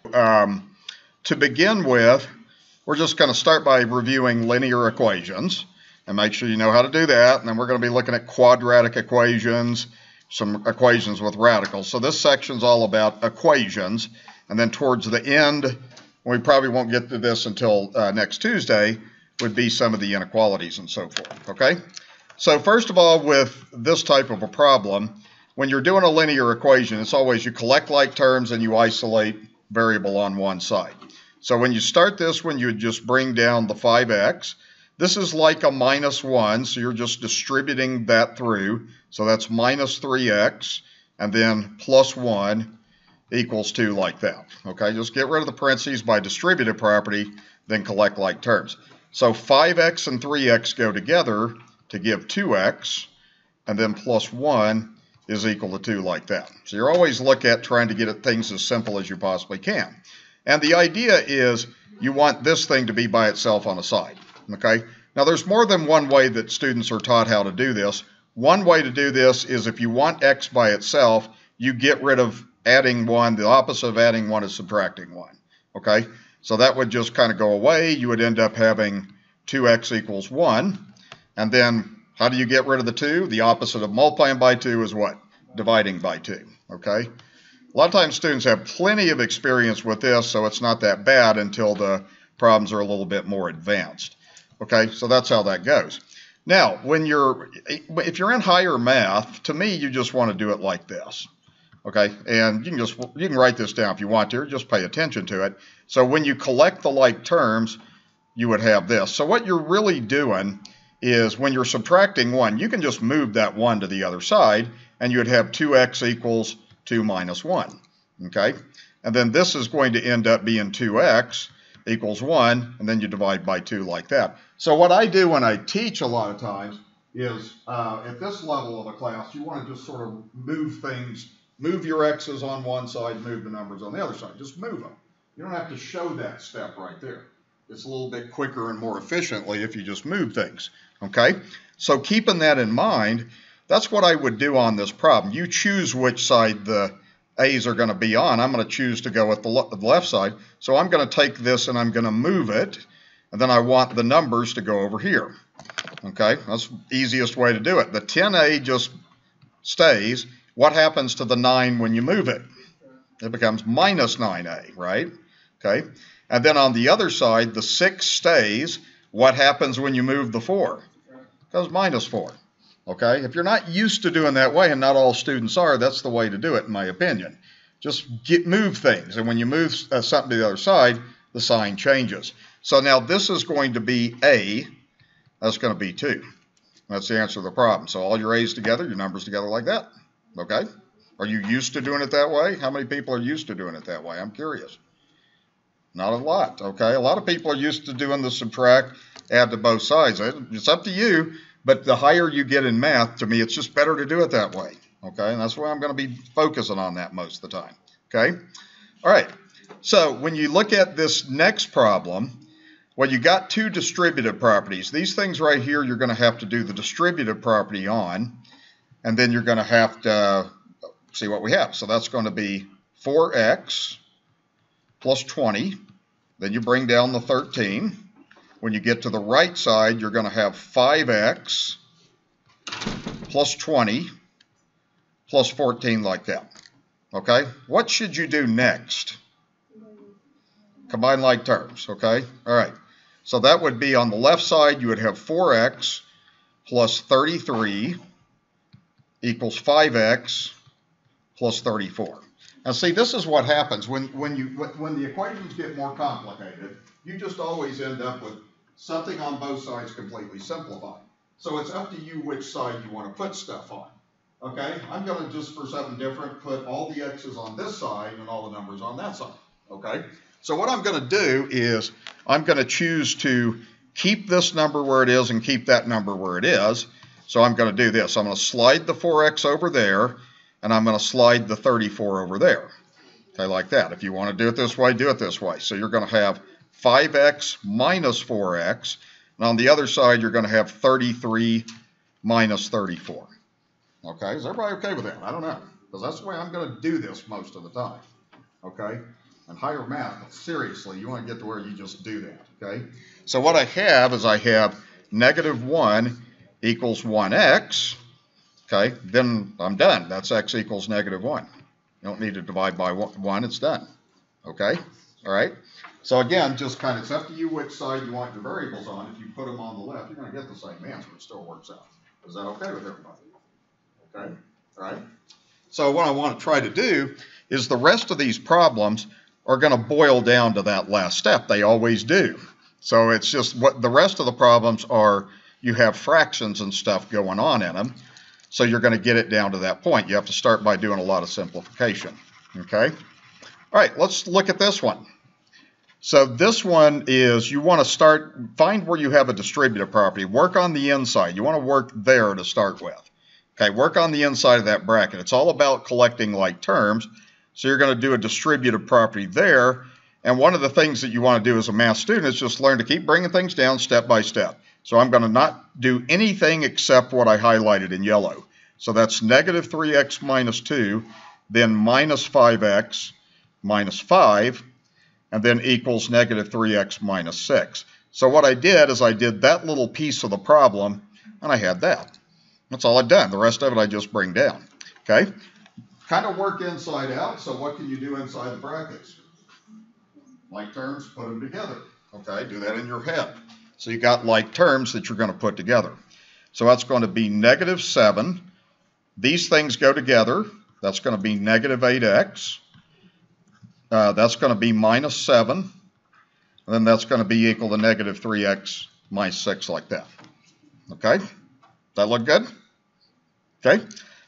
To begin with, we're just going to start by reviewing linear equations and make sure you know how to do that. And then we're going to be looking at quadratic equations, some equations with radicals. So this section's all about equations. And then towards the end, we probably won't get to this until next Tuesday, would be some of the inequalities and so forth, okay? So first of all, with this type of a problem, when you're doing a linear equation, it's always you collect like terms and you isolate variable on one side. So when you start this one, you would just bring down the 5x. This is like a minus 1, so you're just distributing that through. So that's minus 3x, and then plus 1 equals 2 like that. Okay, just get rid of the parentheses by distributive property, then collect like terms. So 5x and 3x go together to give 2x, and then plus 1 is equal to 2 like that. So you're always looking at trying to get at things as simple as you possibly can. And the idea is you want this thing to be by itself on a side. Okay? Now there's more than one way that students are taught how to do this. One way to do this is if you want x by itself, you get rid of adding 1. The opposite of adding 1 is subtracting 1. Okay? So that would just kind of go away. You would end up having 2x equals 1. And then how do you get rid of the 2? The opposite of multiplying by 2 is what? Dividing by 2. Okay? A lot of times students have plenty of experience with this, so it's not that bad until the problems are a little bit more advanced. Okay? So that's how that goes. Now, if you're in higher math, to me, you just want to do it like this. Okay? And you can write this down if you want to, or just pay attention to it. So when you collect the like terms, you would have this. So what you're really doing is when you're subtracting 1, you can just move that 1 to the other side, and you would have 2x equals 2 minus 1. Okay? And then this is going to end up being 2x equals 1, and then you divide by 2 like that. So what I do when I teach a lot of times is at this level of a class, you want to just sort of move things, move your x's on one side, move the numbers on the other side. Just move them. You don't have to show that step right there. It's a little bit quicker and more efficiently if you just move things. Okay? So keeping that in mind, that's what I would do on this problem. You choose which side the a's are going to be on. I'm going to choose to go with the left side. So I'm going to take this and I'm going to move it. And then I want the numbers to go over here. Okay? That's the easiest way to do it. The 10a just stays. What happens to the 9 when you move it? It becomes minus 9a, right? Okay? And then on the other side, the 6 stays. What happens when you move the 4? It goes minus 4. Okay? If you're not used to doing that way, and not all students are, that's the way to do it, in my opinion. Just move things. And when you move something to the other side, the sign changes. So now this is going to be a. That's going to be 2. That's the answer to the problem. So all your a's together, your numbers together like that. Okay? Are you used to doing it that way? How many people are used to doing it that way? I'm curious. Not a lot, okay? A lot of people are used to doing the subtract, add to both sides. It's up to you, but the higher you get in math, to me, it's just better to do it that way, okay? And that's why I'm going to be focusing on that most of the time, okay? All right, so when you look at this next problem, well, you got 2 distributive properties. These things right here, you're going to have to do the distributive property on, and then you're going to have to see what we have. So that's going to be 4x plus 20, then you bring down the 13. When you get to the right side, you're going to have 5x plus 20 plus 14 like that. Okay? What should you do next? Combine like terms, okay? All right. So that would be on the left side, you would have 4x plus 33 equals 5x plus 34. Now see, this is what happens when the equations get more complicated. You just always end up with something on both sides completely simplified. So it's up to you which side you want to put stuff on. Okay, I'm going to just for something different put all the x's on this side and all the numbers on that side. Okay, so what I'm going to do is I'm going to choose to keep this number where it is and keep that number where it is. So I'm going to do this. I'm going to slide the 4x over there, and I'm going to slide the 34 over there. Okay, like that. If you want to do it this way, do it this way. So you're going to have 5x minus 4x, and on the other side, you're going to have 33 minus 34. Okay, is everybody okay with that? I don't know, because that's the way I'm going to do this most of the time. Okay, And higher math, seriously, you want to get to where you just do that, okay? So what I have is I have negative 1 equals 1x, okay? Then I'm done. That's x equals negative 1. You don't need to divide by 1, it's done, okay? All right? So again, just kind of, it's up to you which side you want your variables on. If you put them on the left, you're going to get the same answer. It still works out. Is that okay with everybody? Okay? All right? So what I want to try to do is the rest of these problems are going to boil down to that last step. They always do. So it's just what the rest of the problems are, you have fractions and stuff going on in them. So you're going to get it down to that point. You have to start by doing a lot of simplification. Okay? All right, let's look at this one. So this one is you want to find where you have a distributive property. Work on the inside. You want to work there to start with. Okay, work on the inside of that bracket. It's all about collecting like terms. So you're going to do a distributive property there. And one of the things that you want to do as a math student is just learn to keep bringing things down step by step. So I'm going to not do anything except what I highlighted in yellow. So that's negative 3x minus 2, then minus 5x minus 5, and then equals negative 3x minus 6. So what I did is I did that little piece of the problem, and I had that. That's all I've done. The rest of it I just bring down. Okay? Kind of work inside out, so what can you do inside the brackets? Like terms, put them together. Okay, do that in your head. So you got like terms that you're going to put together. So that's going to be negative 7. These things go together. That's going to be negative 8x. That's going to be minus 7. And then that's going to be equal to negative 3x minus 6 like that. Okay? Does that look good? Okay?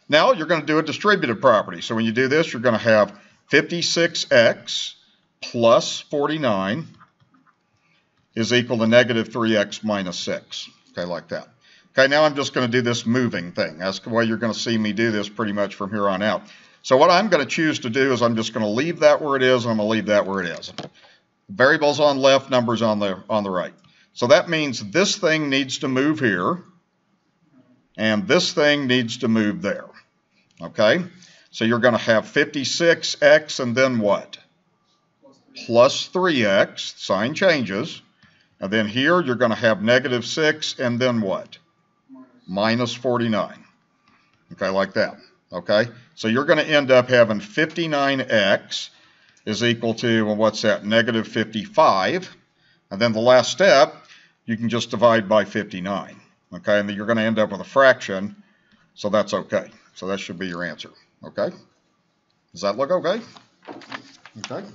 Now you're going to do a distributive property. So when you do this, you're going to have 56x plus 49 is equal to negative 3x minus 6. Okay, like that. Okay, now I'm just going to do this moving thing. That's the way you're going to see me do this pretty much from here on out. So what I'm going to choose to do is I'm just going to leave that where it is, and I'm going to leave that where it is. Variables on left, numbers on the right. So that means this thing needs to move here, and this thing needs to move there. Okay? So you're going to have 56x and then what? Plus 3x, sign changes. And then here you're going to have negative 6 and then what? Minus 49. Okay, like that. Okay? So you're going to end up having 59x is equal to, well, what's that? Negative 55. And then the last step, you can just divide by 59. Okay? And then you're going to end up with a fraction. So that's okay. So that should be your answer. Okay? Does that look okay? Okay.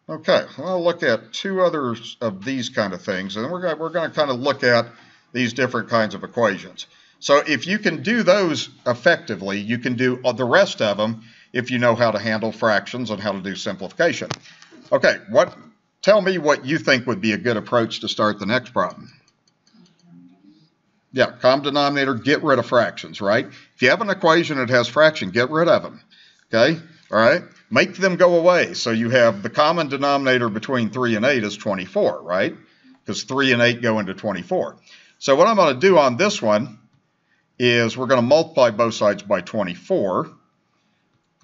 Okay, I'll look at two others of these kind of things, and we're going to kind of look at these different kinds of equations. So if you can do those effectively, you can do the rest of them if you know how to handle fractions and how to do simplification. Okay, tell me what you think would be a good approach to start the next problem. Yeah, common denominator, get rid of fractions, right? If you have an equation that has fraction, get rid of them. Okay, all right? Make them go away. So you have the common denominator between 3 and 8 is 24, right? Because 3 and 8 go into 24. So what I'm going to do on this one is we're going to multiply both sides by 24.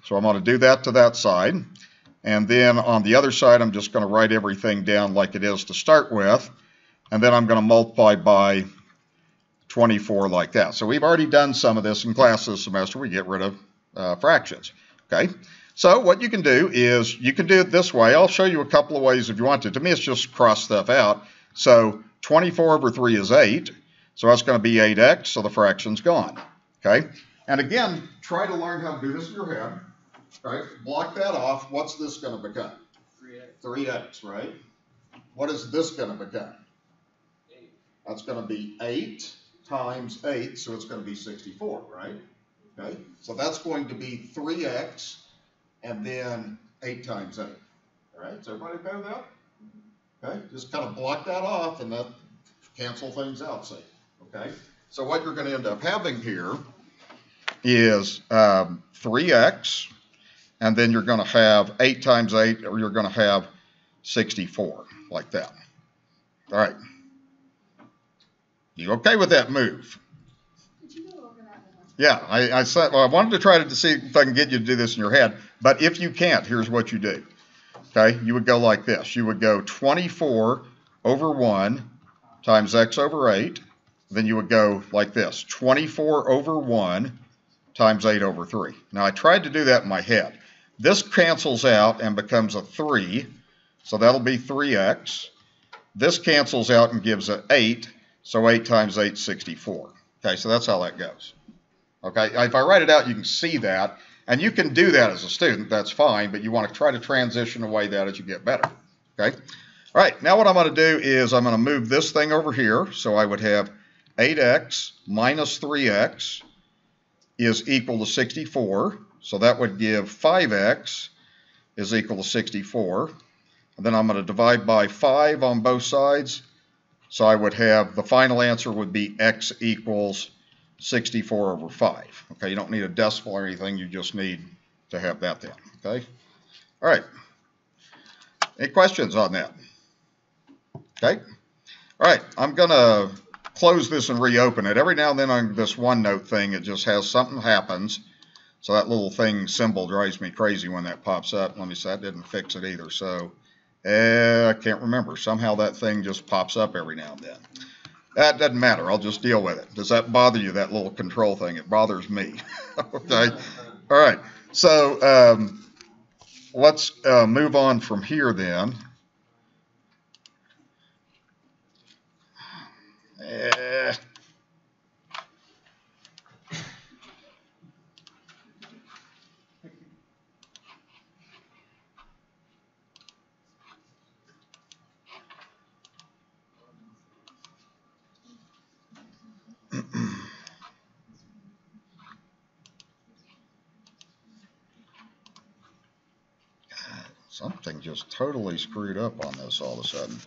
So I'm going to do that to that side. And then on the other side, I'm just going to write everything down like it is to start with. And then I'm going to multiply by 24 like that. So we've already done some of this in class this semester. We get rid of fractions. Okay. So what you can do is you can do it this way. I'll show you a couple of ways if you want to. To me, it's just cross stuff out. So 24 over 3 is 8. So that's going to be 8x, so the fraction's gone. Okay? And again, try to learn how to do this in your head. Right? Block that off. What's this going to become? 3x, right? What is this going to become? 8. That's going to be 8 times 8, so it's going to be 64, right? Okay? So that's going to be 3x and then 8 times 8. All right? Is everybody okay with that? Okay? Just kind of block that off and that cancel things out, say. Okay? So what you're going to end up having here is 3x, and then you're going to have 8 times 8, or you're going to have 64, like that. All right. You okay with that move? Could you go over that one more Yeah, I said, well, I wanted to try to see if I can get you to do this in your head, but if you can't, here's what you do. Okay, you would go like this. You would go 24 over 1 times x over 8. Then you would go like this, 24 over 1 times 8 over 3. Now, I tried to do that in my head. This cancels out and becomes a 3, so that'll be 3x. This cancels out and gives an 8, so 8 times 8 is 64. Okay, so that's how that goes. Okay, if I write it out, you can see that. And you can do that as a student, that's fine, but you want to try to transition away that as you get better. Okay? All right, now what I'm going to do is I'm going to move this thing over here. So I would have 8x minus 3x is equal to 64. So that would give 5x is equal to 64. And then I'm going to divide by 5 on both sides. So I would have, the final answer would be x equals 64 over 5. Okay, you don't need a decimal or anything, you just need to have that then. Okay, all right. Any questions on that? Okay, all right. I'm going to close this and reopen it. Every now and then on this OneNote thing, it just has something happens. So that little thing symbol drives me crazy when that pops up. Let me say, that didn't fix it either. So I can't remember. Somehow that thing just pops up every now and then. That doesn't matter. I'll just deal with it. Does that bother you, that little control thing? It bothers me. Okay. All right. So let's move on from here then. Something just totally screwed up on this all of a sudden.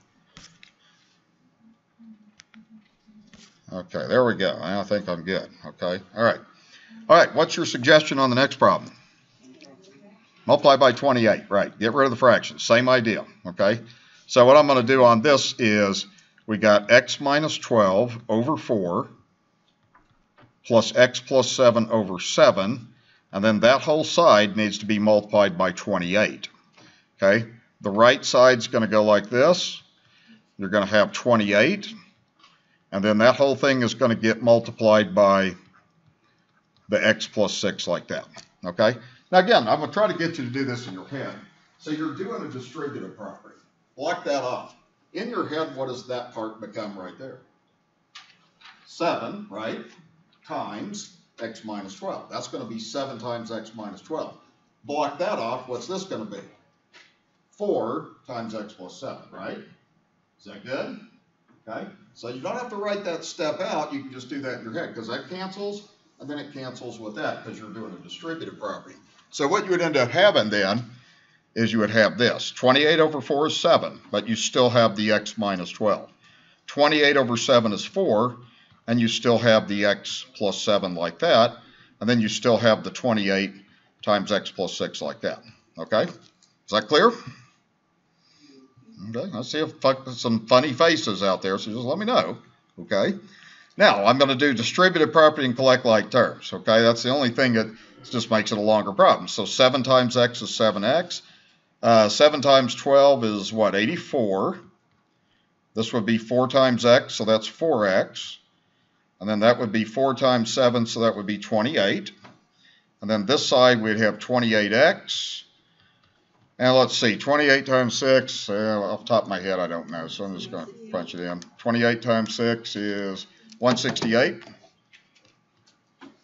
Okay, there we go. I think I'm good. Okay, all right. All right, what's your suggestion on the next problem? Multiply by 28, right. Get rid of the fractions. Same idea, okay? So what I'm going to do on this is we got x minus 12 over 4 plus x plus 7 over 7, and then that whole side needs to be multiplied by 28. Okay, the right side's going to go like this. You're going to have 28, and then that whole thing is going to get multiplied by the x plus 6 like that. Okay, now again, I'm going to try to get you to do this in your head. So you're doing a distributive property. Block that off. In your head, what does that part become right there? 7, right, times x minus 12. That's going to be 7 times x minus 12. Block that off. What's this going to be? 4 times x plus 7, right? Is that good? Okay, so you don't have to write that step out. You can just do that in your head because that cancels, and then it cancels with that because you're doing a distributive property. So what you would end up having then is you would have this. 28 over 4 is 7, but you still have the x minus 12. 28 over 7 is 4, and you still have the x plus 7 like that, and then you still have the 28 times x plus 6 like that. Okay, is that clear? Okay, I see some funny faces out there, so just let me know. Okay, now I'm going to do distributive property and collect like terms. Okay, that's the only thing that just makes it a longer problem. So 7 times x is 7x. 7 times 12 is what, 84. This would be 4 times x, so that's 4x. And then that would be 4 times 7, so that would be 28. And then this side we'd have 28x. And let's see, 28 times 6, off the top of my head, I don't know, so I'm just going to punch it in. 28 times 6 is 168.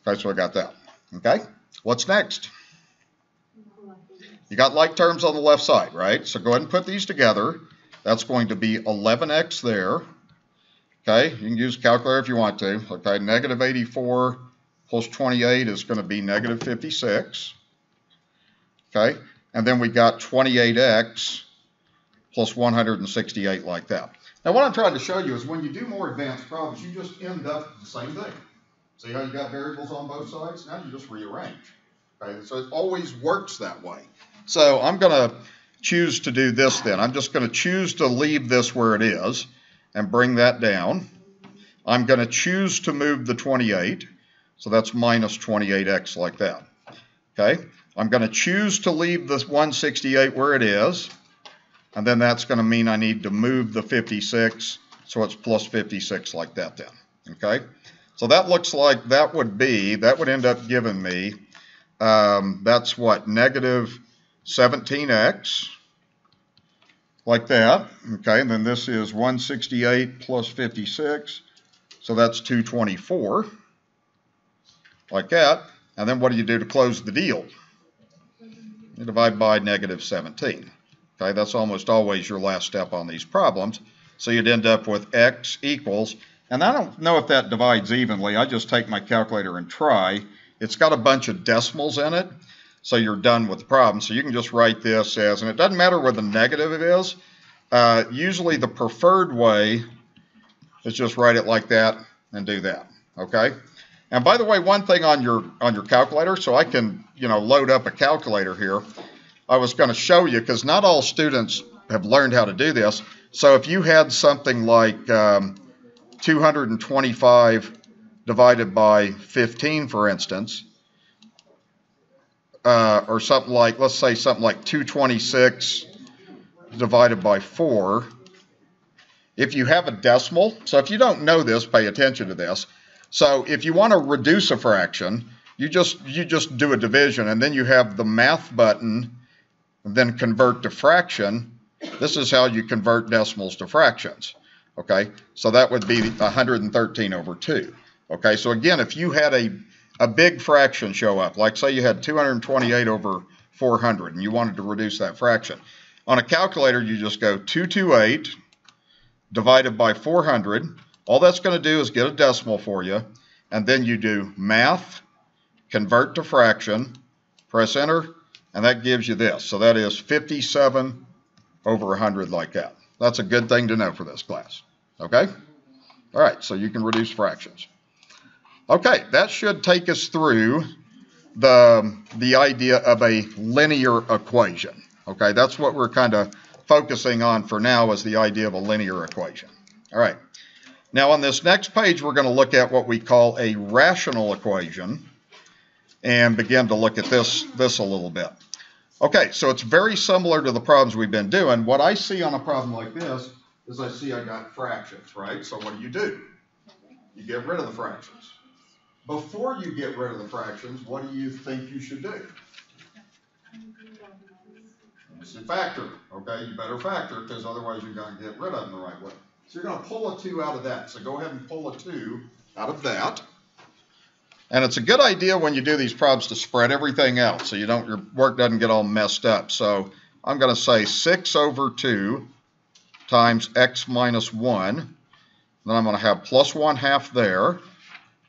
Okay, so I got that. Okay, what's next? You got like terms on the left side, right? So go ahead and put these together. That's going to be 11x there. Okay, you can use a calculator if you want to. Okay, negative 84 plus 28 is going to be negative 56. Okay. And then we got 28x plus 168 like that. Now what I'm trying to show you is when you do more advanced problems, you just end up with the same thing. See how you got variables on both sides? Now you just rearrange. Okay, so it always works that way. So I'm going to choose to do this then. I'm just going to choose to leave this where it is and bring that down. I'm going to choose to move the 28. So that's minus 28x like that. Okay, I'm going to choose to leave this 168 where it is, and then that's going to mean I need to move the 56, so it's plus 56 like that then. Okay, so that looks like that would end up giving me, that's what, negative 17x, like that. Okay, and then this is 168 plus 56, so that's 224, like that. And then what do you do to close the deal? You divide by negative 17. Okay, that's almost always your last step on these problems. So you'd end up with x equals, and I don't know if that divides evenly. I just take my calculator and try. It's got a bunch of decimals in it, so you're done with the problem. So you can just write this as, and it doesn't matter where the negative it is. Usually the preferred way is just write it like that and do that. Okay. And by the way, one thing on your calculator, so I can, load up a calculator here. I was going to show you, because not all students have learned how to do this. So if you had something like 225 divided by 15, for instance, or something like, let's say something like 226 divided by 4, if you have a decimal, so if you don't know this, pay attention to this. So if you want to reduce a fraction, you just do a division, and then you have the math button, and then convert to fraction. This is how you convert decimals to fractions. Okay, so that would be 113 over 2. Okay, so again, if you had a big fraction show up, like say you had 228 over 400, and you wanted to reduce that fraction, on a calculator you just go 228 divided by 400. All that's going to do is get a decimal for you, and then you do math, convert to fraction, press enter, and that gives you this. So that is 57 over 100 like that. That's a good thing to know for this class. Okay? All right, so you can reduce fractions. Okay, that should take us through the idea of a linear equation. Okay, that's what we're kind of focusing on for now, is the idea of a linear equation. All right. Now on this next page, we're going to look at what we call a rational equation and begin to look at this a little bit. Okay, so it's very similar to the problems we've been doing. What I see on a problem like this is I see I got fractions, right? So what do? You get rid of the fractions. Before you get rid of the fractions, what do you think you should do? You should factor, okay? You better factor, because otherwise you're going to get rid of them the right way. So you're going to pull a 2 out of that. So go ahead and pull a 2 out of that. And it's a good idea when you do these problems to spread everything out so your work doesn't get all messed up. So I'm going to say 6 over 2 times x minus 1. Then I'm going to have plus 1/2 there.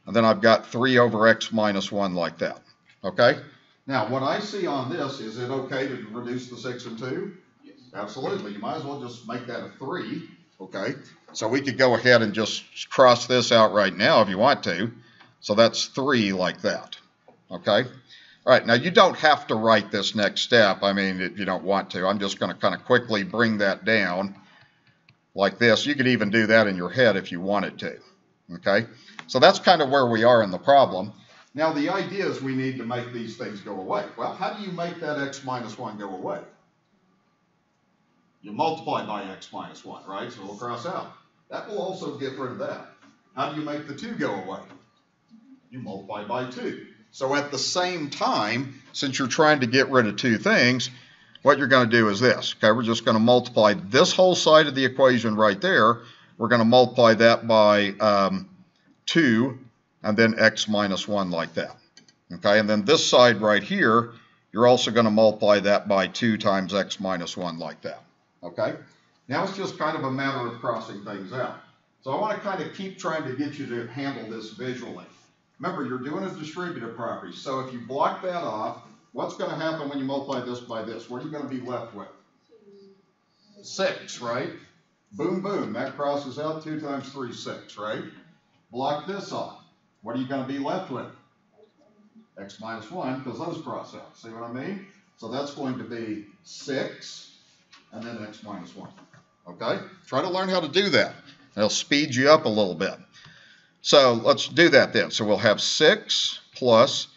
And then I've got 3 over x minus 1 like that. Okay? Now, what I see on this, is it okay to reduce the 6 and 2? Yes. Absolutely. You might as well just make that a 3. Okay, so we could go ahead and just cross this out right now if you want to. So that's 3 like that. Okay, all right, now you don't have to write this next step. I mean, if you don't want to. I'm just going to kind of quickly bring that down like this. You could even do that in your head if you wanted to. Okay, so that's kind of where we are in the problem. Now the idea is we need to make these things go away. Well, how do you make that x minus 1 go away? You multiply by x minus 1, right? So we'll cross out. That will also get rid of that. How do you make the 2 go away? You multiply by 2. So at the same time, since you're trying to get rid of 2 things, what you're going to do is this. Okay, we're just going to multiply this whole side of the equation right there. We're going to multiply that by 2, and then x minus 1 like that. Okay, and then this side right here, you're also going to multiply that by 2 times x minus 1 like that. Okay, now it's just kind of a matter of crossing things out. So I want to kind of keep trying to get you to handle this visually. Remember, you're doing a distributive property, so if you block that off, what's going to happen when you multiply this by this? What are you going to be left with? 6, right? Boom, boom, that crosses out. 2 times 3 is 6, right? Block this off. What are you going to be left with? X minus 1, because those cross out. See what I mean? So that's going to be 6. And then x minus 1. Okay? Try to learn how to do that. It'll speed you up a little bit. So let's do that then. So we'll have 6 plus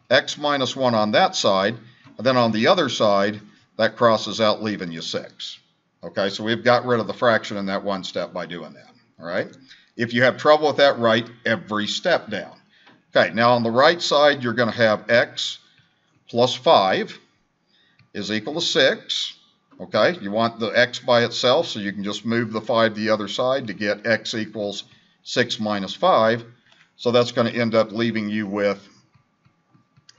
x minus 1 on that side, and then on the other side, that crosses out, leaving you 6. Okay, so we've got rid of the fraction in that one step by doing that. All right. If you have trouble with that, write every step down. Okay, now on the right side, you're going to have x plus 5 is equal to 6. Okay, you want the x by itself, so you can just move the 5 to the other side to get x equals 6 minus 5. So that's going to end up leaving you with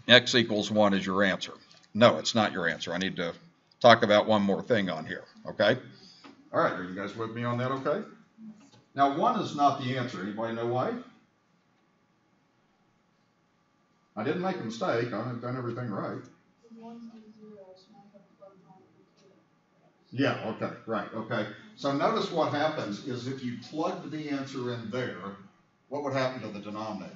x equals 1 as your answer. No, it's not your answer. I need to talk about one more thing on here. Okay? All right, are you guys with me on that okay? Now, 1 is not the answer. Anybody know why? I didn't make a mistake. I've done everything right. Yeah, okay, right, okay. So notice what happens is if you plugged the answer in there, what would happen to the denominator?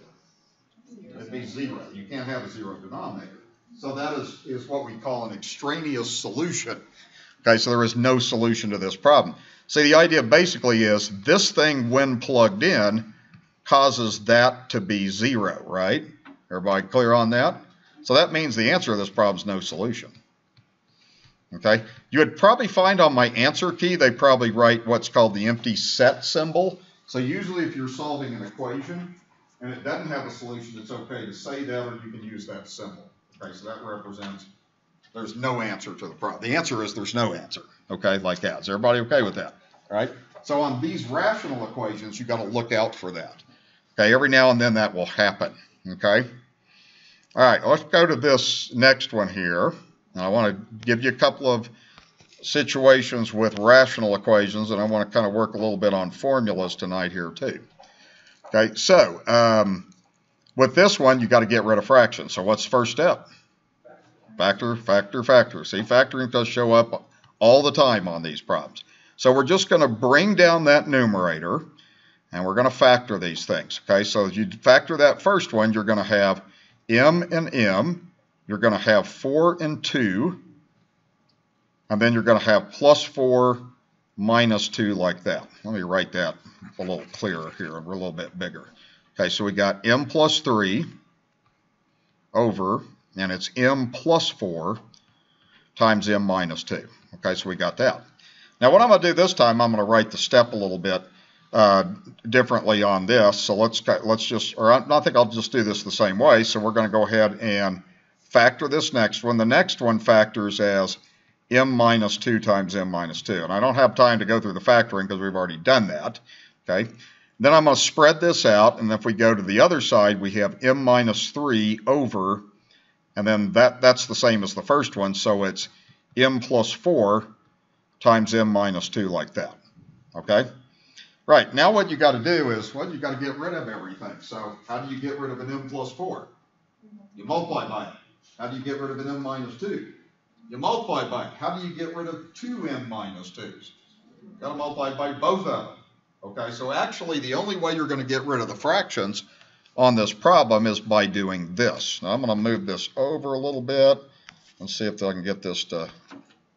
It'd be 0. You can't have a 0 denominator. So that is what we call an extraneous solution. Okay, so there is no solution to this problem. See, the idea basically is this thing, when plugged in, causes that to be 0, right? Everybody clear on that? So that means the answer to this problem is no solution. Okay, you would probably find on my answer key, they probably write what's called the empty set symbol. So usually if you're solving an equation and it doesn't have a solution, it's okay to say that, or you can use that symbol. Okay, so that represents there's no answer to the problem. The answer is there's no answer. Okay, like that. Is everybody okay with that? All right. So on these rational equations, you've got to look out for that. Okay, every now and then that will happen. Okay. All right, let's go to this next one here. And I want to give you a couple of situations with rational equations, and I want to kind of work a little bit on formulas tonight here too. Okay, so with this one, you got to get rid of fractions. So what's the first step? Factor, factor, factor. See, factoring does show up all the time on these problems. So we're just going to bring down that numerator, and we're going to factor these things. Okay, so as you factor that first one, you're going to have m and m. You're going to have 4 and 2, and then you're going to have plus 4 minus 2 like that. Let me write that a little clearer here, a little bit bigger. Okay, so we got m plus 3 over, and it's m plus 4 times m minus 2. Okay, so we got that. Now what I'm going to do this time, I'm going to write the step a little bit differently on this. So let's just, or I think I'll just do this the same way. So we're going to go ahead and factor this next one. The next one factors as m minus 2 times m minus 2. And I don't have time to go through the factoring because we've already done that. Okay. Then I'm going to spread this out. And if we go to the other side, we have m minus 3 over, and then that's the same as the first one. So it's m plus 4 times m minus 2 like that. Okay. Right. Now what you got to do is, well, you got to get rid of everything. So how do you get rid of an m plus 4? You multiply by it. How do you get rid of an m minus 2? You multiply by it. How do you get rid of 2m minus 2s? You've got to multiply by both of them. Okay, so actually the only way you're going to get rid of the fractions on this problem is by doing this. Now I'm going to move this over a little bit and see if I can get this to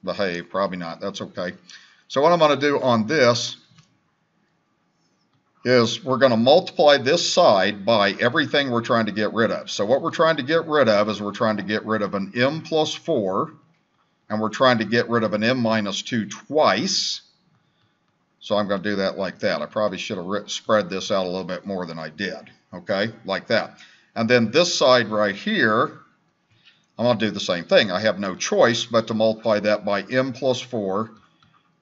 behave. Probably not. That's okay. So what I'm going to do on this is we're going to multiply this side by everything we're trying to get rid of. So what we're trying to get rid of is we're trying to get rid of an m plus 4, and we're trying to get rid of an m minus 2 twice. So I'm going to do that like that. I probably should have spread this out a little bit more than I did. Okay, like that. And then this side right here, I'm going to do the same thing. I have no choice but to multiply that by m plus 4,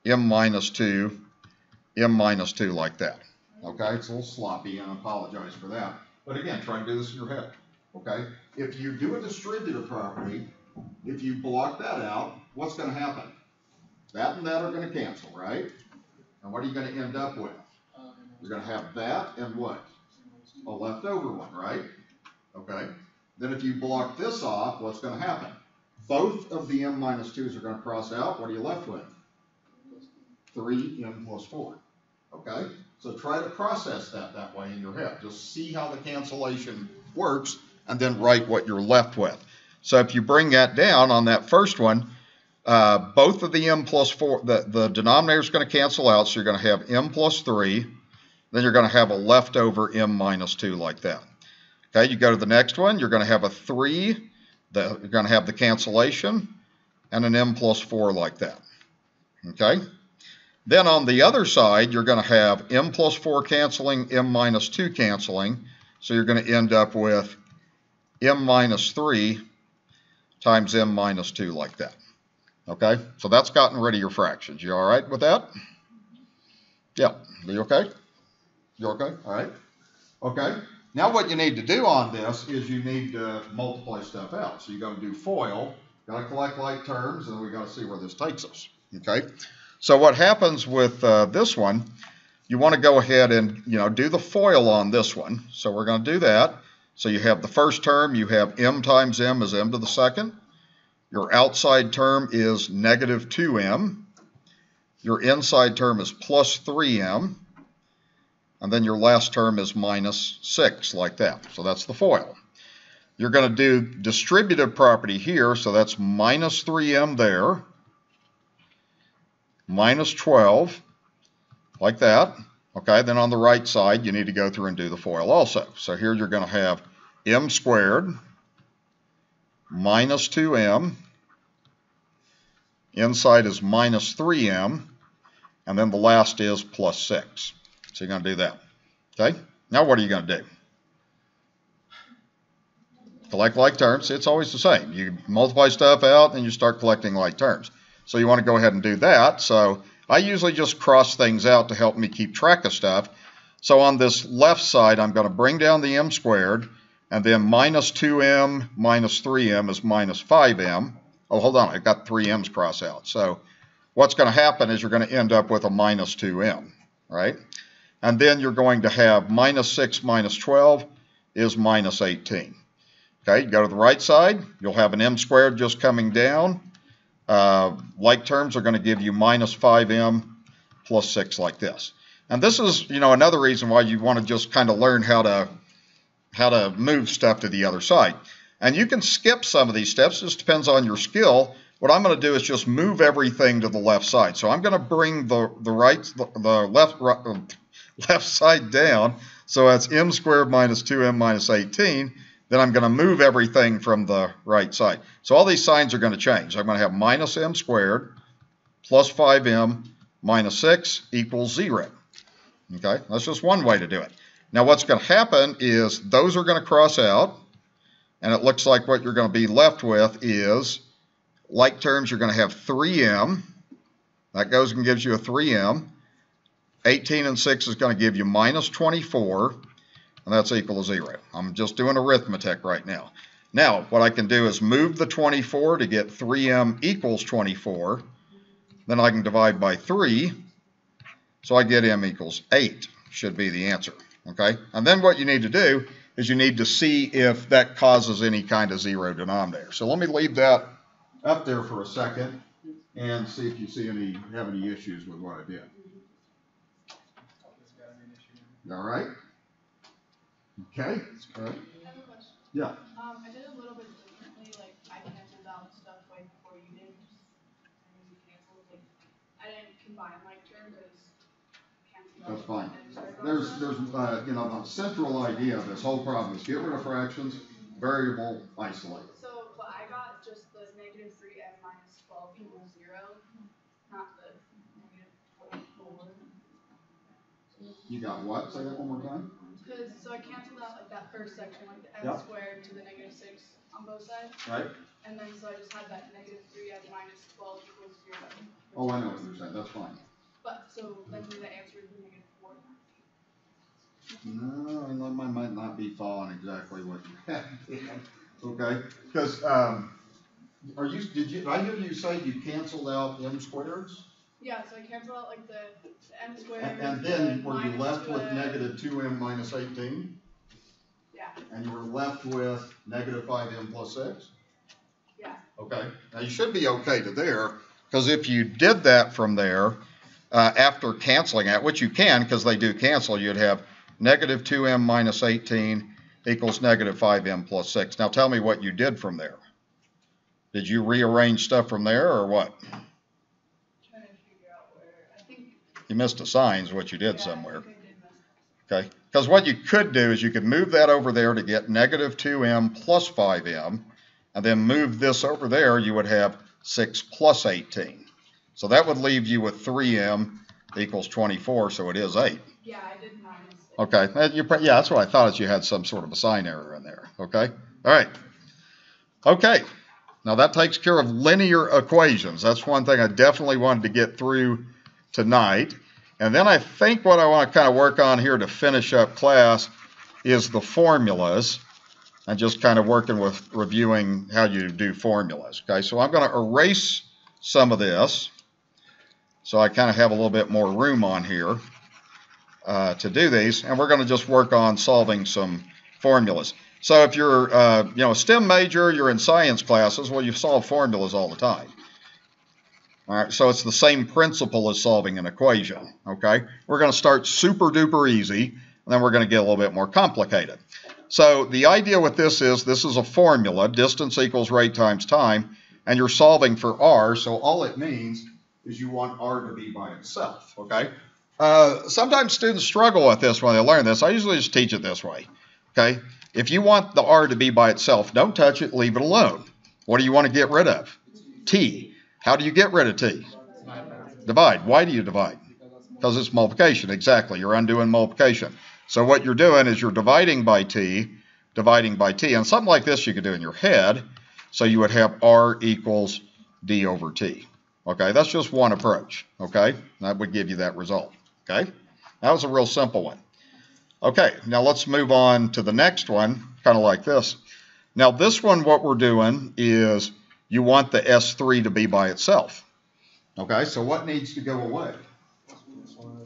m minus 2, m minus 2 like that. Okay, it's a little sloppy, and I apologize for that. But again, try and do this in your head. Okay, if you do a distributive property, if you block that out, what's going to happen? That and that are going to cancel, right? And what are you going to end up with? You're going to have that and what? A leftover one, right? Okay. Then if you block this off, what's going to happen? Both of the m minus 2s are going to cross out. What are you left with? 3m plus 4. Okay? So try to process that way in your head. Just see how the cancellation works and then write what you're left with. So if you bring that down on that first one, both of the m plus 4, the denominator is going to cancel out, so you're going to have m plus 3, then you're going to have a leftover m minus 2 like that. Okay, you go to the next one, you're going to have a 3, you're going to have the cancellation, and an m plus 4 like that. Okay, then on the other side, you're going to have m plus 4 canceling, m minus 2 canceling, so you're going to end up with m minus 3 times m minus 2 like that. Okay, so that's gotten rid of your fractions. You all right with that? Yeah, are you okay? You okay? All right. Okay, now what you need to do on this is you need to multiply stuff out. So you got to do FOIL, got to collect like terms, and we got to see where this takes us. Okay, so what happens with this one, you want to go ahead and do the FOIL on this one. So we're going to do that. So you have the first term, you have m times m is m to the second. Your outside term is negative 2m. Your inside term is plus 3m. And then your last term is minus 6, like that. So that's the FOIL. You're going to do distributive property here, so that's minus 3m there. Minus 12, like that. Okay, then on the right side, you need to go through and do the FOIL also. So here you're going to have m squared minus 2m. Inside is minus 3m. And then the last is plus 6. So you're going to do that. Okay, now what are you going to do? Collect like terms. It's always the same. You multiply stuff out and you start collecting like terms. So you want to go ahead and do that. So I usually just cross things out to help me keep track of stuff. So on this left side, I'm going to bring down the m squared, and then minus 2m minus 3m is minus 5m. Oh, hold on, I've got 3 m's crossed out. So what's going to happen is you're going to end up with a minus 2m, right? And then you're going to have minus 6 minus 12 is minus 18. Okay, you go to the right side, you'll have an m squared just coming down. Like terms are going to give you minus 5m plus 6 like this. And this is, another reason why you want to just kind of learn how to move stuff to the other side. And you can skip some of these steps. It just depends on your skill. What I'm going to do is just move everything to the left side. So I'm going to bring the left side down. So that's m squared minus 2m minus 18. Then I'm going to move everything from the right side. So all these signs are going to change. I'm going to have minus m squared plus 5m minus 6 equals 0. Okay, that's just one way to do it. Now what's going to happen is those are going to cross out, and it looks like what you're going to be left with is, like terms, you're going to have 3m. That goes and gives you a 3m. 18 and 6 is going to give you minus 24. And that's equal to 0. I'm just doing arithmetic right now. Now, what I can do is move the 24 to get 3m equals 24. Then I can divide by 3. So I get m equals 8, should be the answer. Okay? And then what you need to do is you need to see if that causes any kind of 0 denominator. So let me leave that up there for a second and see if you have any issues with what I did. All right? Okay. All right. I have a question. Yeah. I did a little bit differently. Like I canceled out stuff way before you did. You canceled. Like I didn't combine like terms. I just canceled out. That's fine. There's the central idea of this whole problem is get rid of fractions, variable isolate. So, but I got just the negative 3m minus 12 equals 0, not the negative 4. You got what? Say that one more time. So I canceled out like that first section, like the m squared to the negative 6 on both sides. Right. And then so I just had that negative 3m minus 12 equals 0. Oh, I know what you're saying. That's fine. But so then the answer would be negative 4. No, I might not be following exactly what you had. Okay. Because did I hear you say you canceled out m squareds? Yeah, so I canceled out like the m squared. And then were you left with negative 2m minus 18? Yeah. And you were left with negative 5m plus 6? Yeah. Okay. Now you should be okay to there, because if you did that from there, after canceling out, which you can because they do cancel, you'd have negative 2m minus 18 equals negative 5m plus 6. Now tell me what you did from there. Did you rearrange stuff from there or what? Trying to figure out where. I think you missed a sign is what you did somewhere. I think I did miss Okay, because what you could do is you could move that over there to get negative 2m plus 5m, and then move this over there, you would have 6 plus 18. So that would leave you with 3m equals 24, so it is 8. Yeah, I did minus 6. Okay, yeah, that's what I thought, is you had some sort of a sign error in there. Okay, all right. Okay, now that takes care of linear equations. That's one thing I definitely wanted to get through tonight. And then I think what I want to kind of work on here to finish up class is the formulas, and just kind of working with reviewing how you do formulas. Okay, so I'm going to erase some of this, so I kind of have a little bit more room on here to do these, and we're going to just work on solving some formulas. So if you're a STEM major, you're in science classes, well, you solve formulas all the time. All right, so it's the same principle as solving an equation. Okay, we're going to start super duper easy, and then we're going to get a little bit more complicated. So the idea with this is a formula, distance equals rate times time, and you're solving for r, so all it means is you want r to be by itself. Okay, sometimes students struggle with this when they learn this. I usually just teach it this way. Okay, if you want the r to be by itself, don't touch it, leave it alone. What do you want to get rid of? T. How do you get rid of t? Divide. Why do you divide? Because it's multiplication. Exactly. You're undoing multiplication. So what you're doing is you're dividing by t, and something like this you could do in your head. So you would have r equals d over t. Okay, that's just one approach. Okay, that would give you that result. Okay, that was a real simple one. Okay, now let's move on to the next one, kind of like this. Now this one, what we're doing is you want the S3 to be by itself. Okay, so what needs to go away?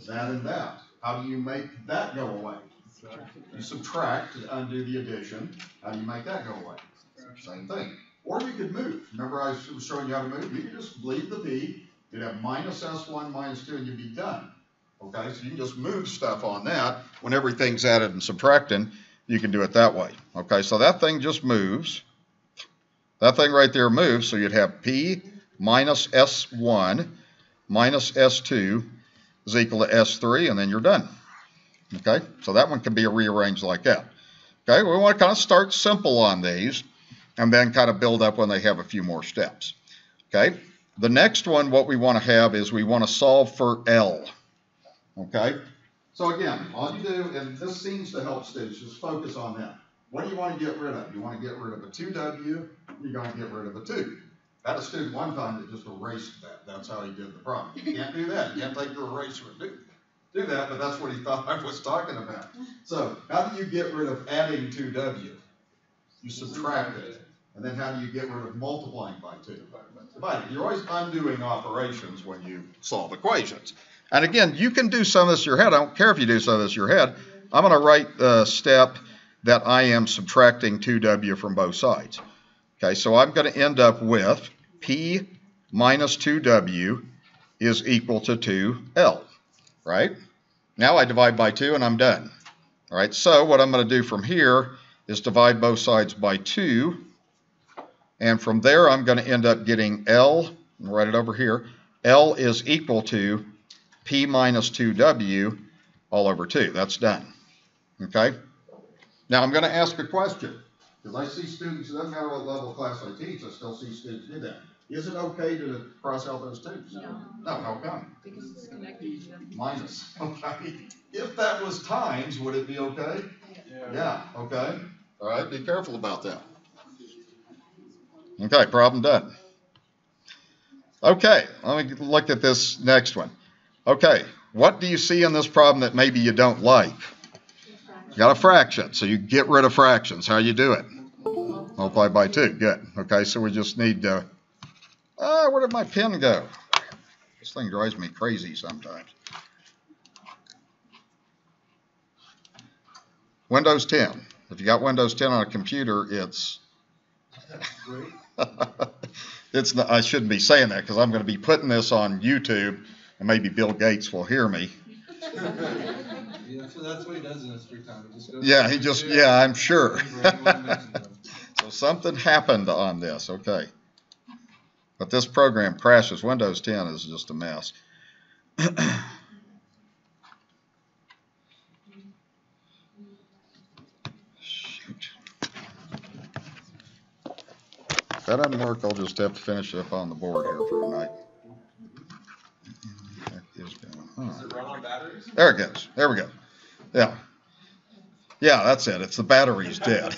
That and that. How do you make that go away? You subtract to undo the addition. How do you make that go away? Same thing. Or you could move. Remember I was showing you how to move? You could just leave the p. You'd have minus S1, minus 2, and you'd be done. Okay, so you can just move stuff on that. When everything's added and subtracting, you can do it that way. Okay, so that thing just moves. That thing right there moves, so you'd have p minus S1 minus S2 is equal to S3, and then you're done. Okay, so that one can be rearranged like that. Okay, we want to kind of start simple on these, and then kind of build up when they have a few more steps. Okay, the next one, what we want to have is we want to solve for L. Okay, so again, all you do, and this seems to help students, just focus on that. What do you want to get rid of? You want to get rid of a 2W, you're going to get rid of a 2. I had a student one time that just erased that. That's how he did the problem. You can't do that. You can't take your eraser and do that, but that's what he thought I was talking about. So how do you get rid of adding 2W? You subtract it. And then how do you get rid of multiplying by 2? Dividing. You're always undoing operations when you solve equations. And again, you can do some of this in your head. I don't care if you do some of this in your head. I'm going to write the step that I am subtracting 2W from both sides. Okay, so I'm going to end up with P minus 2W is equal to 2L, right? Now I divide by 2 and I'm done. All right, so what I'm going to do from here is divide both sides by 2. And from there, I'm going to end up getting L, and write it over here. L is equal to P minus 2W all over 2. That's done. Okay? Now I'm going to ask a question, because I see students, it doesn't matter what level of class I teach, I still see students do that. Is it okay to cross out those 2's? No. No, how come? Because it's connected to them. Minus. Okay. If that was times, would it be okay? Yeah. Okay. All right, be careful about that. Okay, problem done. Okay, let me look at this next one. Okay, what do you see in this problem that maybe you don't like? You got a fraction, so you get rid of fractions. How you do it? Multiply by 2. Good. Okay, so we just need to... where did my pen go? This thing drives me crazy sometimes. Windows 10. If you got Windows 10 on a computer, it's... it's not, I shouldn't be saying that because I'm going to be putting this on YouTube, and maybe Bill Gates will hear me. Yeah, so that's what he does in his free time. Yeah, I'm sure. So something happened on this, okay. But this program crashes. Windows 10 is just a mess. If that doesn't work, I'll just have to finish up on the board here for tonight. Does it run on batteries? There it goes. There we go. Yeah. Yeah, that's it. It's the battery's dead.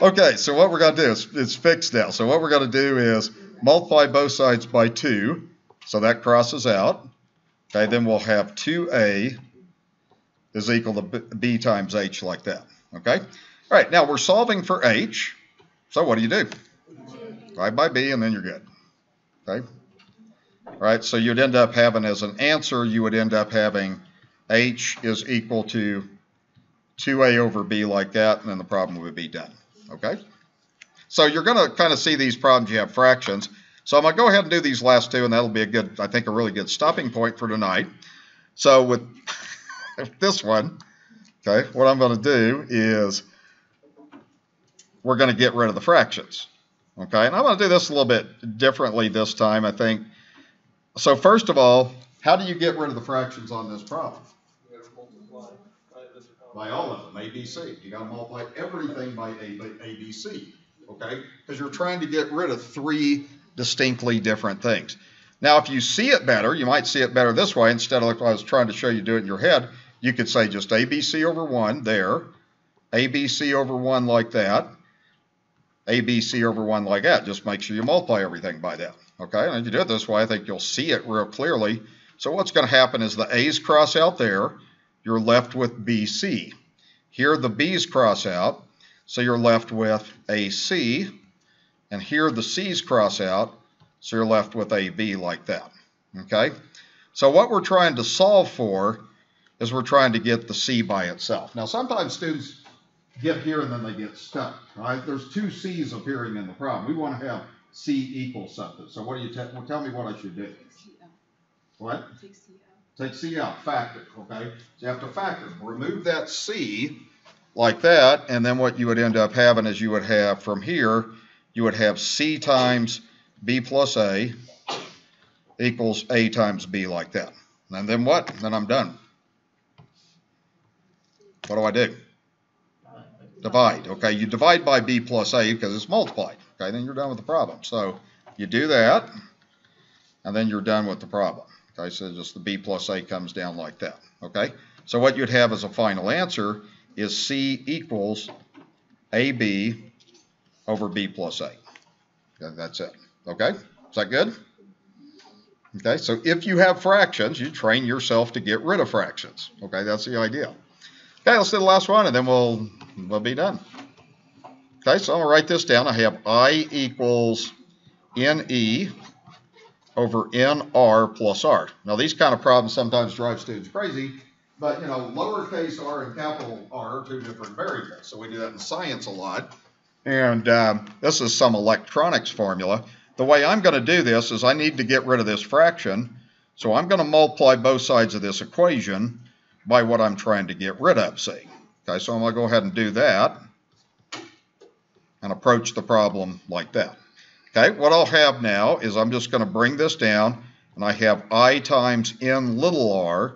Okay, so what we're going to do is it's fixed now. So what we're going to do is multiply both sides by 2. So that crosses out. Okay, then we'll have 2a is equal to b times h like that. Okay? All right, now we're solving for h. So what do? Divide by b and then you're good. Okay? All right, so you'd end up having as an answer, you would end up having h is equal to 2a over b like that, and then the problem would be done. Okay? So you're going to kind of see these problems, you have fractions. So I'm going to go ahead and do these last two, and that'll be a good, I think, a really good stopping point for tonight. So with this one, okay, what I'm going to do is we're going to get rid of the fractions. Okay, and I'm going to do this a little bit differently this time, I think. So first of all, how do you get rid of the fractions on this problem? You gotta multiply by this or By all of them, A, B, C. You got to multiply everything by A, B, C. Okay? Because you're trying to get rid of 3 distinctly different things. Now, if you see it better, you might see it better this way. Instead of like I was trying to show you do it in your head, you could say just ABC over 1 there, ABC over 1 like that, ABC over 1 like that. Just make sure you multiply everything by that. Okay? And if you do it this way, I think you'll see it real clearly. So what's going to happen is the A's cross out there. You're left with BC. Here the B's cross out, so you're left with AC. And here the C's cross out, so you're left with AB like that. Okay? So what we're trying to solve for is we're trying to get the C by itself. Now sometimes students get here and then they get stuck. Right? There's 2 C's appearing in the problem. We want to have C equal something. So what do you well, tell me what I should do? What? Take C out. Take C out, factor, okay? So you have to factor. Remove that C like that, and then what you would end up having is you would have from here, you would have C times B plus A equals A times B like that. And then what? Then I'm done. What do? Divide, okay? You divide by B plus A because it's multiplied, okay? Then you're done with the problem. So you do that, and then you're done with the problem. Okay, so just the B plus A comes down like that, okay? So what you'd have as a final answer is C equals AB over B plus A. Okay, that's it, okay? Is that good? Okay, so if you have fractions, you train yourself to get rid of fractions. Okay, that's the idea. Okay, let's do the last one, and then we'll be done. Okay, so I'm going to write this down. I have I equals NE over NR plus R. Now, these kind of problems sometimes drive students crazy, but, you know, lowercase r and capital R are 2 different variables, so we do that in science a lot. And this is some electronics formula. The way I'm going to do this is I need to get rid of this fraction, so I'm going to multiply both sides of this equation by what I'm trying to get rid of, see. Okay, so I'm going to go ahead and do that and approach the problem like that. Okay, what I'll have now is I'm just going to bring this down, and I have I times N little r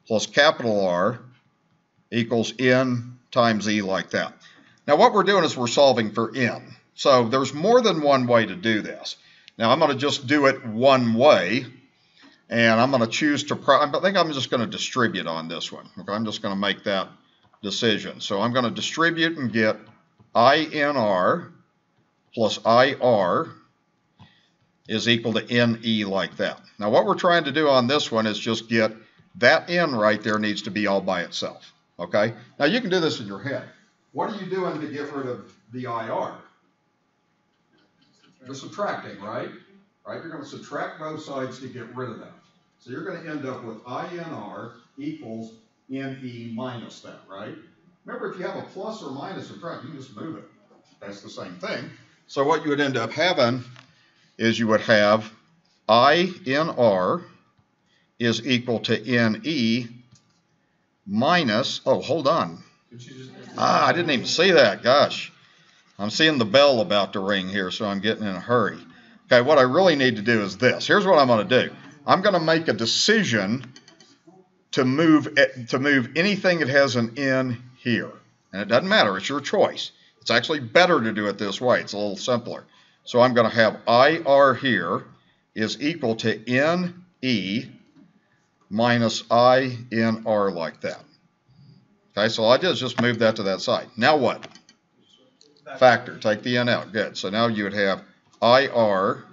plus capital R equals N times E like that. Now what we're doing is we're solving for N. So there's more than one way to do this. Now I'm going to just do it one way, and I'm going to choose to, I think I'm just going to distribute on this one. Okay, I'm just going to make that decision. So I'm going to distribute and get INR plus IR is equal to NE like that. Now what we're trying to do on this one is just get that N right there needs to be all by itself. Okay? Now you can do this in your head. What are you doing to get rid of the IR? You're subtracting, right? Right? You're going to subtract both sides to get rid of that. So you're going to end up with INR equals NE minus that, right? Remember, if you have a plus or minus in front, you can just move it. That's the same thing. So what you would end up having is you would have INR is equal to NE minus, oh, hold on. I didn't even see that, gosh. I'm seeing the bell about to ring here, so I'm getting in a hurry. Okay, what I really need to do is this. Here's what I'm going to do. I'm going to make a decision to move anything that has an N here. And it doesn't matter, it's your choice. It's actually better to do it this way. It's a little simpler. So I'm going to have IR here is equal to NE minus INR like that. Okay, so all I did is just move that to that side. Now what? Factor. Take the N out. Good. So now you would have IR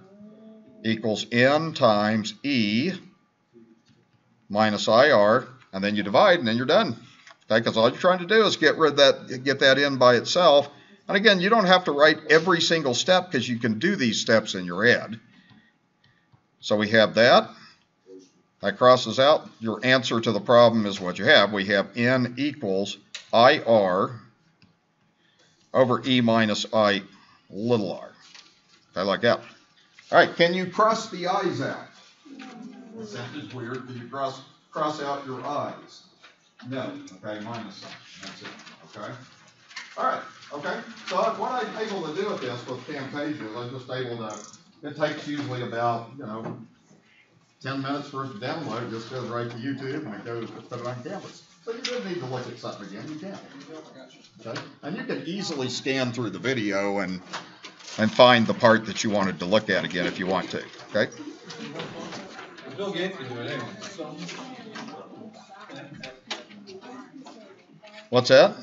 equals N times E minus IR, and then you divide, and then you're done. Okay, because all you're trying to do is get that in by itself. And again, you don't have to write every single step because you can do these steps in your head. So we have that. That crosses out. Your answer to the problem is what you have. We have N equals IR over E minus I little r. Okay, like that. All right, can you cross the I's out? That sounded weird. Can you cross out your I's? No. Okay, minus sign. That's it. Okay. All right. Okay. So what I'm able to do with this with Camtasia is I'm just able to. It takes usually about 10 minutes for it to download. It just goes right to YouTube and it goes put it on Canvas. So you don't need to look at something again. You can. Okay. And you can easily scan through the video and find the part that you wanted to look at again if you want to. Okay. Bill Gates can do it anyway. What's that?